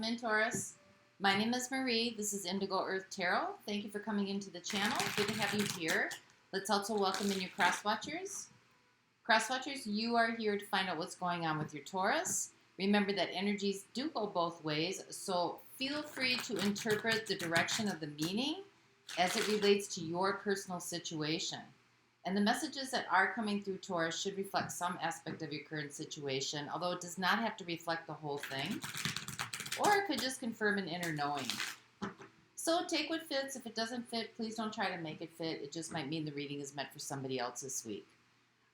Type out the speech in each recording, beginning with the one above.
Welcome in, Taurus. My name is Marie. This is Indigo Earth Tarot. Thank you for coming into the channel. Good to have you here. Let's also welcome in your cross-watchers. Cross-watchers, you are here to find out what's going on with your Taurus. Remember that energies do go both ways, so feel free to interpret the direction of the meaning as it relates to your personal situation. And the messages that are coming through Taurus should reflect some aspect of your current situation, although it does not have to reflect the whole thing. Or it could just confirm an inner knowing. So take what fits. If it doesn't fit, please don't try to make it fit. It just might mean the reading is meant for somebody else this week.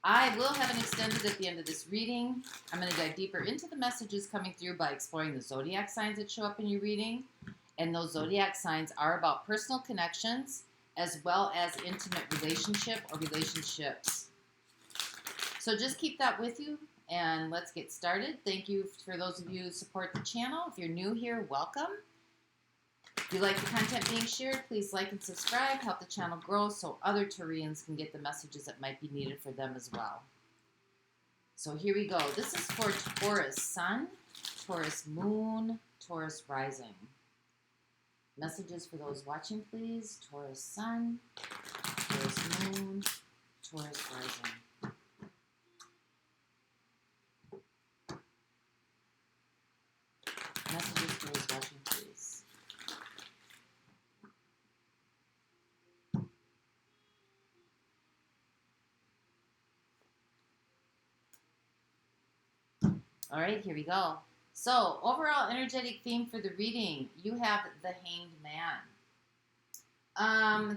I will have an extended at the end of this reading. I'm going to dive deeper into the messages coming through by exploring the zodiac signs that show up in your reading. And those zodiac signs are about personal connections as well as intimate relationship or relationships. So just keep that with you and let's get started. Thank you for those of you who support the channel. If you're new here, welcome. If you like the content being shared, please like and subscribe. Help the channel grow so other Tourians can get the messages that might be needed for them as well. So here we go. This is for Taurus Sun, Taurus Moon, Taurus Rising. Messages for those watching, please. Taurus Sun, Taurus Moon, Taurus Rising. Messages for those watching, please. All right, here we go. So, overall energetic theme for the reading, you have the Hanged Man.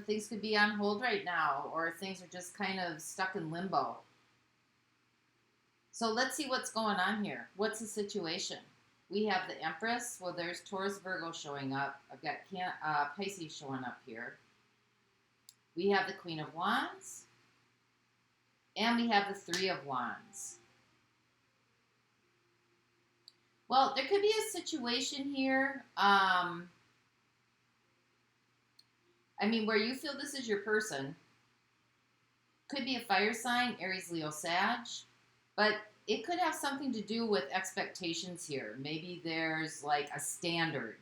Things could be on hold right now, or things are just kind of stuck in limbo. So let's see what's going on here. What's the situation? We have the Empress. Well, there's Taurus Virgo showing up. I've got Pisces showing up here. We have the Queen of Wands. And we have the Three of Wands. Well, there could be a situation here, where you feel this is your person. Could be a fire sign, Aries, Leo, Sag, but it could have something to do with expectations here. Maybe there's like a standard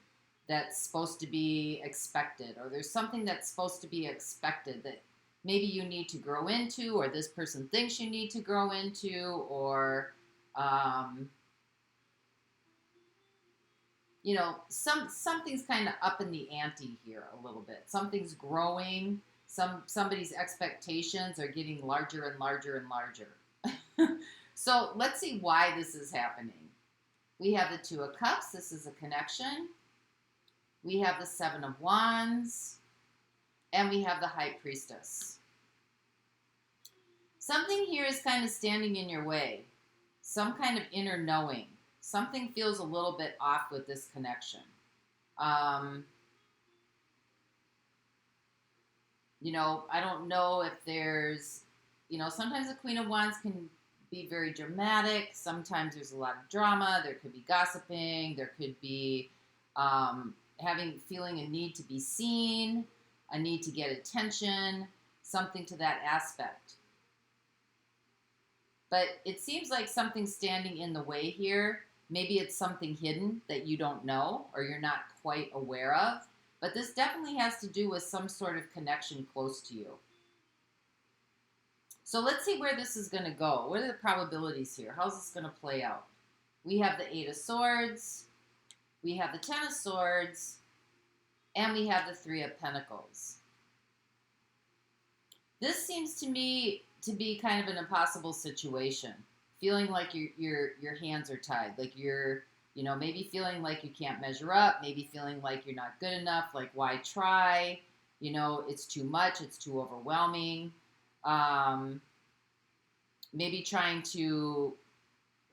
that's supposed to be expected, or there's something that's supposed to be expected that maybe you need to grow into, or this person thinks you need to grow into, or something's kind of up in the ante here a little bit. Something's growing. Somebody's expectations are getting larger and larger and larger. So let's see why this is happening. We have the Two of Cups. This is a connection. We have the Seven of Wands. And we have the High Priestess. Something here is kind of standing in your way. Some kind of inner knowing. Something feels a little bit off with this connection. I don't know if there's, sometimes the Queen of Wands can be very dramatic. Sometimes there's a lot of drama. There could be gossiping. There could be feeling a need to be seen, a need to get attention, something to that aspect. But it seems like something's standing in the way here. Maybe it's something hidden that you don't know or you're not quite aware of. But this definitely has to do with some sort of connection close to you. So let's see where this is going to go. What are the probabilities here? How's this going to play out? We have the Eight of Swords. We have the Ten of Swords. And we have the Three of Pentacles. This seems to me to be kind of an impossible situation. Feeling like your hands are tied, like you're, maybe feeling like you can't measure up, maybe feeling like you're not good enough, like why try, it's too much, it's too overwhelming. Maybe trying to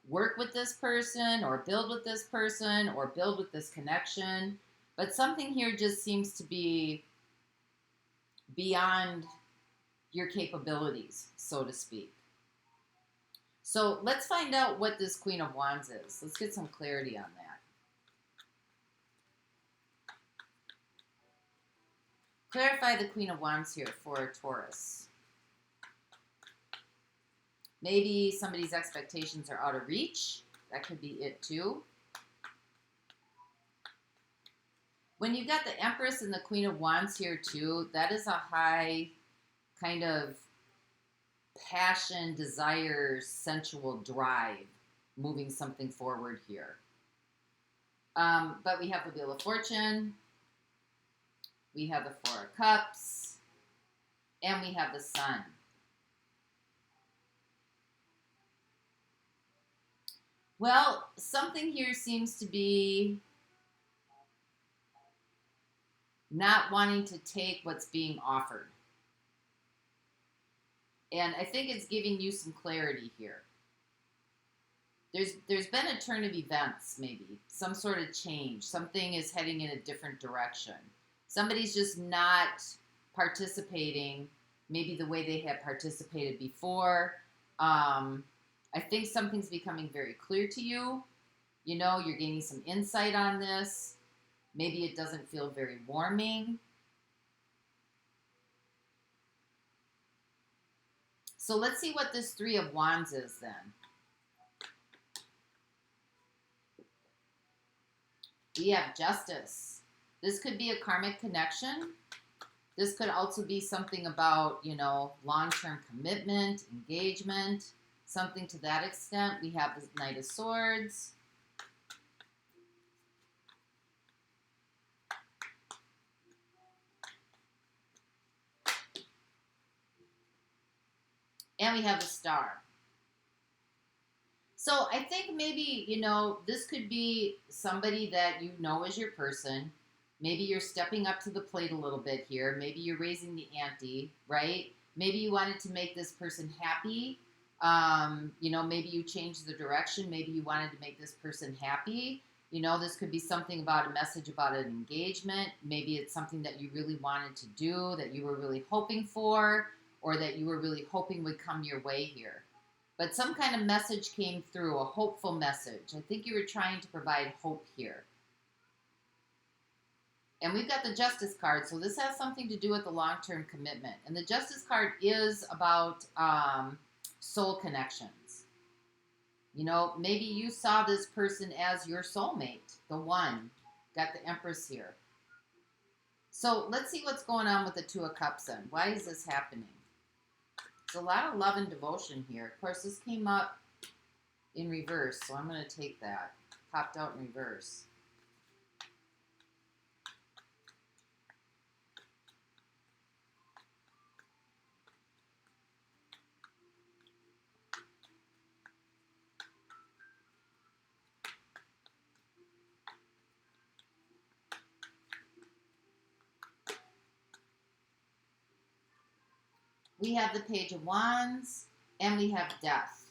work with this person or build with this person or build with this connection. But something here just seems to be beyond your capabilities, so to speak. So let's find out what this Queen of Wands is. Let's get some clarity on that. Clarify the Queen of Wands here for Taurus. Maybe somebody's expectations are out of reach. That could be it too. When you've got the Empress and the Queen of Wands here too, that is a high kind of passion, desire, sensual drive moving something forward here. But we have the Wheel of Fortune, we have the Four of Cups, and we have the Sun. Well, something here seems to be not wanting to take what's being offered. And I think it's giving you some clarity here. There's been a turn of events, maybe. Some sort of change. Something is heading in a different direction. Somebody's just not participating maybe the way they had participated before. I think something's becoming very clear to you. You know, you're gaining some insight on this. Maybe it doesn't feel very warming. So let's see what this Three of Wands is then. We have Justice. This could be a karmic connection. This could also be something about, you know, long-term commitment, engagement, something to that extent. We have the Knight of Swords. And we have the Star. So I think maybe, you know, this could be somebody that you know as your person. Maybe you're stepping up to the plate a little bit here. Maybe you're raising the ante, right? Maybe you wanted to make this person happy. You know, maybe you changed the direction. Maybe you wanted to make this person happy. You know, this could be something about a message about an engagement. Maybe it's something that you really wanted to do, that you were really hoping for, or that you were really hoping would come your way here. But some kind of message came through, a hopeful message. I think you were trying to provide hope here. And we've got the Justice card, so this has something to do with the long-term commitment. And the Justice card is about soul connections. You know, maybe you saw this person as your soulmate, the one. Got the Empress here. So let's see what's going on with the Two of Cups then. Why is this happening? There's a lot of love and devotion here. Of course, this came up in reverse, so I'm going to take that. Popped out in reverse. We have the Page of Wands, and we have Death.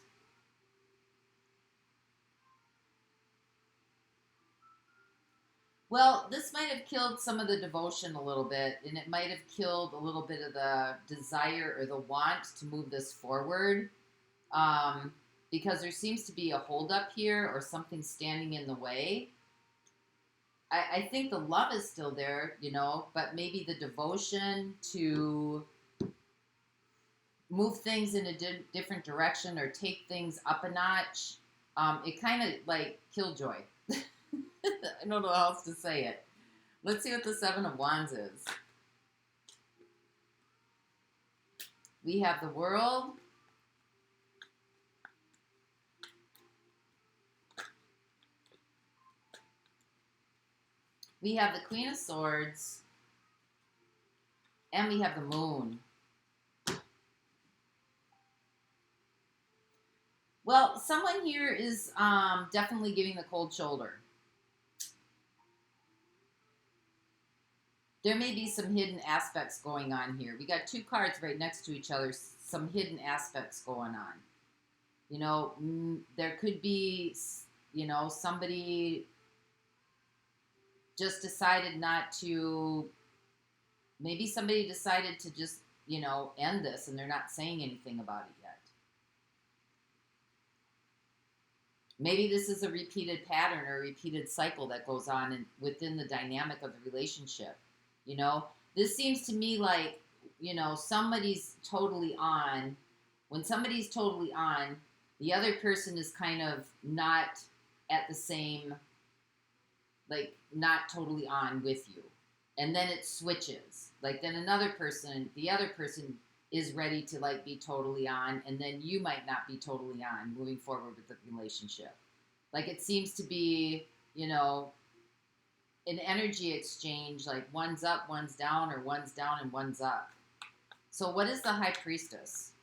Well, this might have killed some of the devotion a little bit, and it might have killed a little bit of the desire or the want to move this forward, because there seems to be a holdup here or something standing in the way. I think the love is still there, you know, but maybe the devotion to move things in a different direction or take things up a notch, it kind of like killjoy. I don't know how else to say it. Let's see what the Seven of Wands is. We have the World. We have the Queen of Swords. And we have the Moon. Well, someone here is definitely giving the cold shoulder. There may be some hidden aspects going on here. We got two cards right next to each other, some hidden aspects going on. You know, there could be, you know, somebody just decided not to, maybe somebody decided to just, you know, end this and they're not saying anything about it yet. Maybe this is a repeated pattern or a repeated cycle that goes on within the dynamic of the relationship. You know, this seems to me like, you know, somebody's totally on. When somebody's totally on, the other person is kind of not at the same like not totally on with you. And then it switches. Like then the other person is ready to like be totally on, and then you might not be totally on moving forward with the relationship. Like it seems to be, an energy exchange, like one's up, one's down, or one's down and one's up. So what is the High Priestess?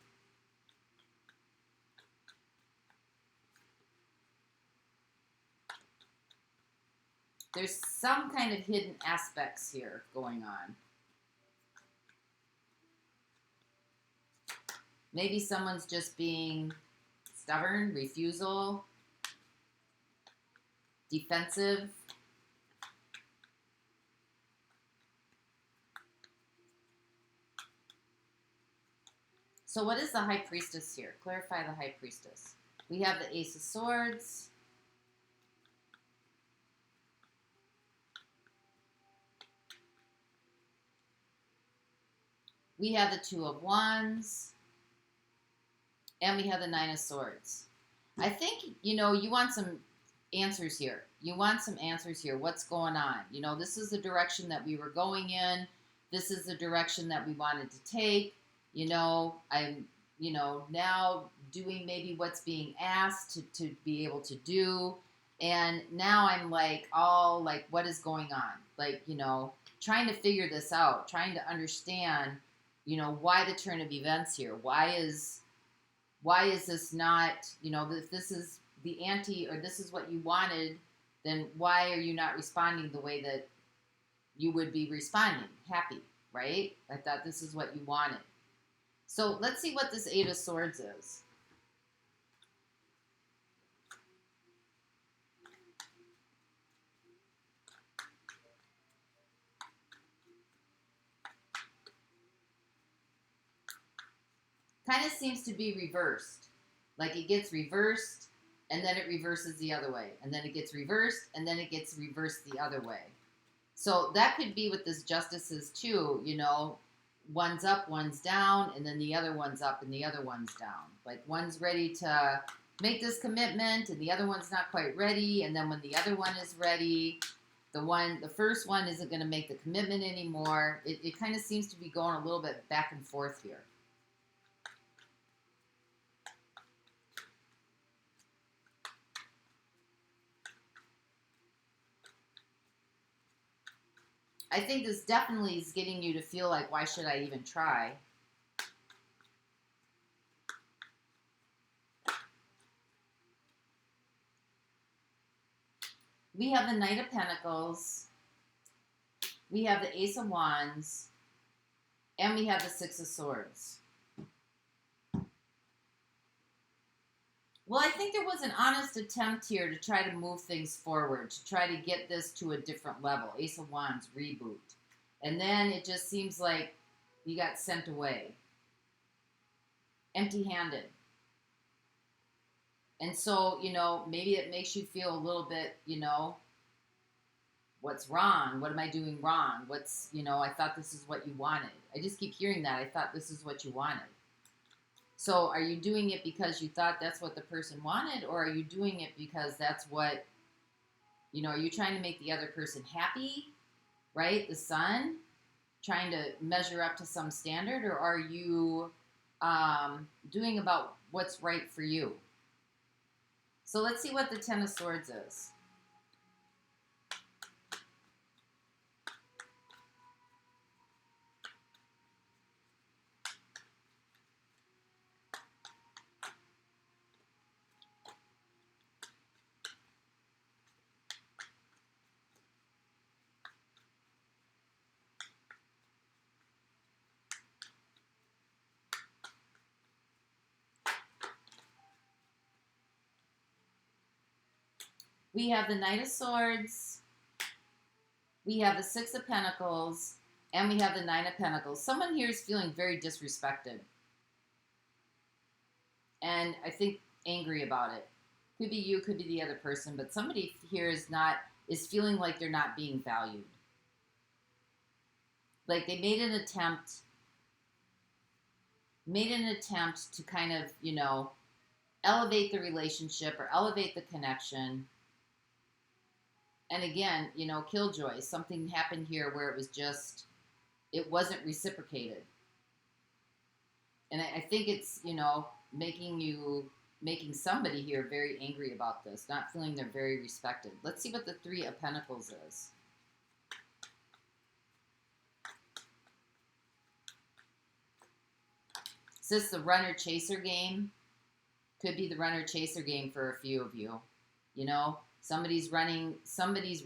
There's some kind of hidden aspects here going on. Maybe someone's just being stubborn, refusal, defensive. So what is the High Priestess here? Clarify the High Priestess. We have the Ace of Swords. We have the Two of Wands. And we have the Nine of Swords. I think, you want some answers here. You want some answers here. What's going on? This is the direction that we were going in. This is the direction that we wanted to take. I'm, now doing maybe what's being asked to be able to do. And now I'm like, all like, what is going on? Like, trying to figure this out, trying to understand, why the turn of events here. Why is this not, if this is the ante or this is what you wanted, then why are you not responding the way that you would be responding? Happy, right? I thought this is what you wanted. So let's see what this Eight of Swords is. Kind of seems to be reversed. Like it gets reversed and then it reverses the other way. And then it gets reversed and then it gets reversed the other way. So that could be what this Justice is too, one's up, one's down, and then the other one's up and the other one's down. Like one's ready to make this commitment and the other one's not quite ready. And then when the other one is ready, the first one isn't going to make the commitment anymore. It kind of seems to be going a little bit back and forth here. I think this definitely is getting you to feel like, why should I even try? We have the Knight of Pentacles. We have the Ace of Wands. And we have the Six of Swords. Well, I think there was an honest attempt here to try to move things forward, to try to get this to a different level. Ace of Wands, reboot. And then it just seems like you got sent away. Empty-handed. And so, maybe it makes you feel a little bit, what's wrong? What am I doing wrong? I thought this is what you wanted. I just keep hearing that. I thought this is what you wanted. So are you doing it because you thought that's what the person wanted, or are you doing it because that's what, are you trying to make the other person happy, right? The Sun, trying to measure up to some standard, or are you doing about what's right for you? So let's see what the Ten of Swords is. We have the Knight of Swords, we have the Six of Pentacles, and we have the Nine of Pentacles. Someone here is feeling very disrespected. And I think angry about it. Could be you, could be the other person, but somebody here is feeling like they're not being valued. Like they made an attempt to kind of, elevate the relationship or elevate the connection. And again, you know, killjoy. Something happened here where it was just, it wasn't reciprocated. And I think it's, you know, making somebody here very angry about this, not feeling they're very respected. Let's see what the Three of Pentacles is. Is this the runner-chaser game? Could be the runner-chaser game for a few of you. You know, somebody's running, somebody's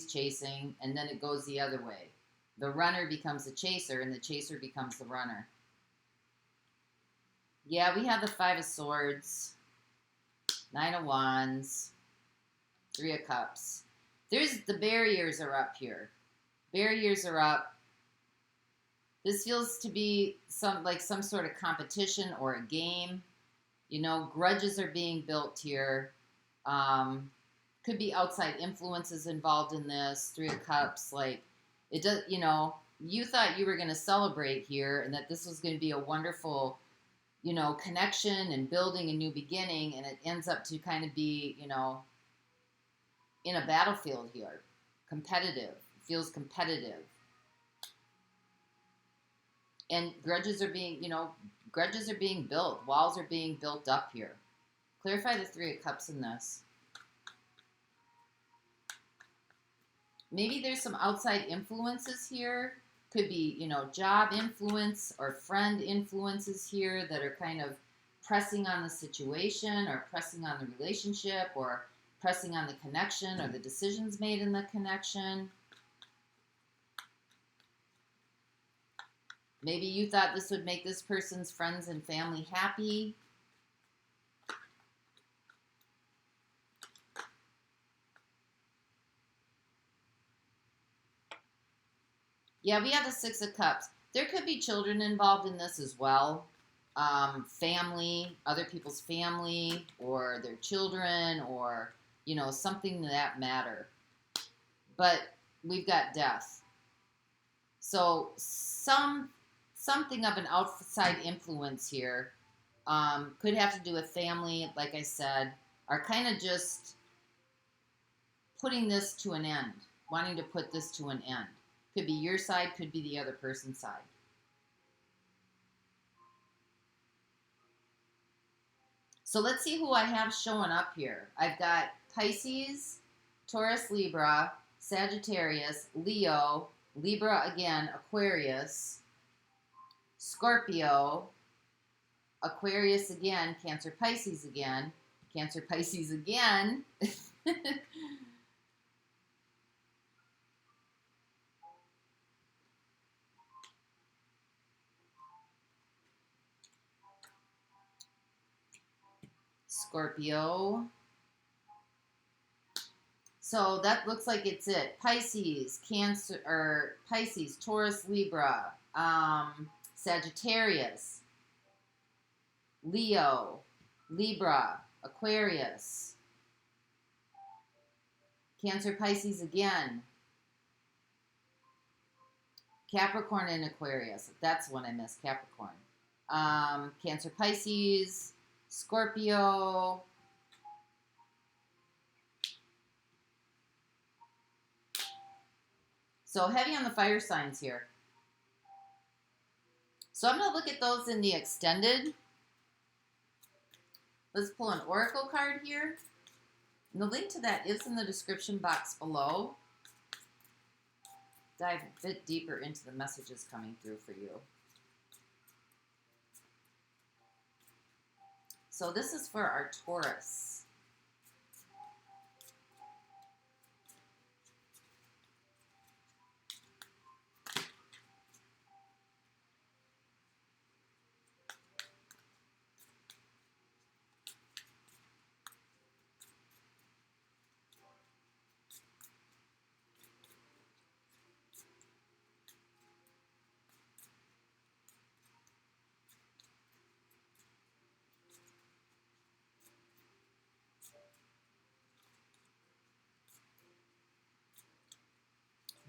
chasing, and then it goes the other way. The runner becomes the chaser, and the chaser becomes the runner. Yeah, we have the Five of Swords, Nine of Wands, Three of Cups. The barriers are up here. Barriers are up. This feels to be some sort of competition or a game. You know, grudges are being built here. Could be outside influences involved in this. Three of Cups, like it does. You know, you thought you were going to celebrate here, and that this was going to be a wonderful, you know, connection and building a new beginning, and it ends up to kind of be, you know, in a battlefield here. Competitive. It feels competitive. And grudges are being, you know, grudges are being built. Walls are being built up here. Clarify the Three of Cups in this. Maybe there's some outside influences here. Could be, you know, job influence or friend influences here that are kind of pressing on the situation or pressing on the relationship or pressing on the connection or the decisions made in the connection. Maybe you thought this would make this person's friends and family happy. Yeah, we have the Six of Cups. There could be children involved in this as well. Family, other people's family, or their children, or, you know, something to that matter. But we've got death. So something of an outside influence here. Could have to do with family, like I said, are kind of just putting this to an end, wanting to put this to an end. Could be your side, could be the other person's side. So let's see who I have showing up here. I've got Pisces, Taurus, Libra, Sagittarius, Leo, Libra again, Aquarius, Scorpio, Aquarius again, Cancer, Pisces again, Cancer, Pisces again. Scorpio. So that looks like it's it. Pisces, Cancer, or Pisces, Taurus, Libra, Sagittarius, Leo, Libra, Aquarius, Cancer, Pisces again, Capricorn and Aquarius. That's one I missed, Capricorn. Cancer, Pisces, Scorpio, so heavy on the fire signs here. So I'm going to look at those in the extended. Let's pull an oracle card here. And the link to that is in the description box below. Dive a bit deeper into the messages coming through for you. So this is for our Taurus.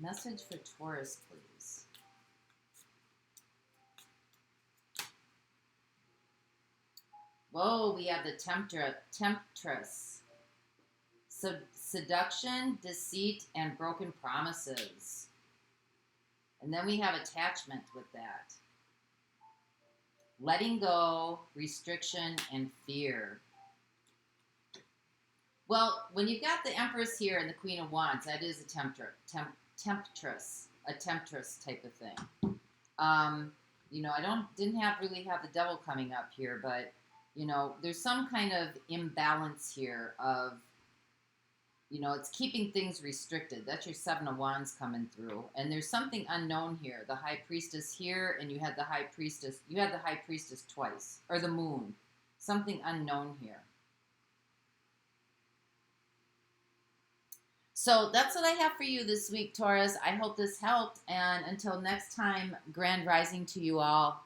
Message for Taurus, please. Whoa, we have the Temptress. seduction, deceit, and broken promises. And then we have attachment with that. Letting go, restriction, and fear. Well, when you've got the Empress here and the Queen of Wands, that is a temptress type of thing. You know, I didn't really have the Devil coming up here, but you know, there's some kind of imbalance here of, you know, it's keeping things restricted. That's your Seven of Wands coming through, and there's something unknown here. The High Priestess here, and you had the High Priestess. You had the High Priestess twice, or the Moon. Something unknown here. So that's what I have for you this week, Taurus. I hope this helped. And until next time, grand rising to you all.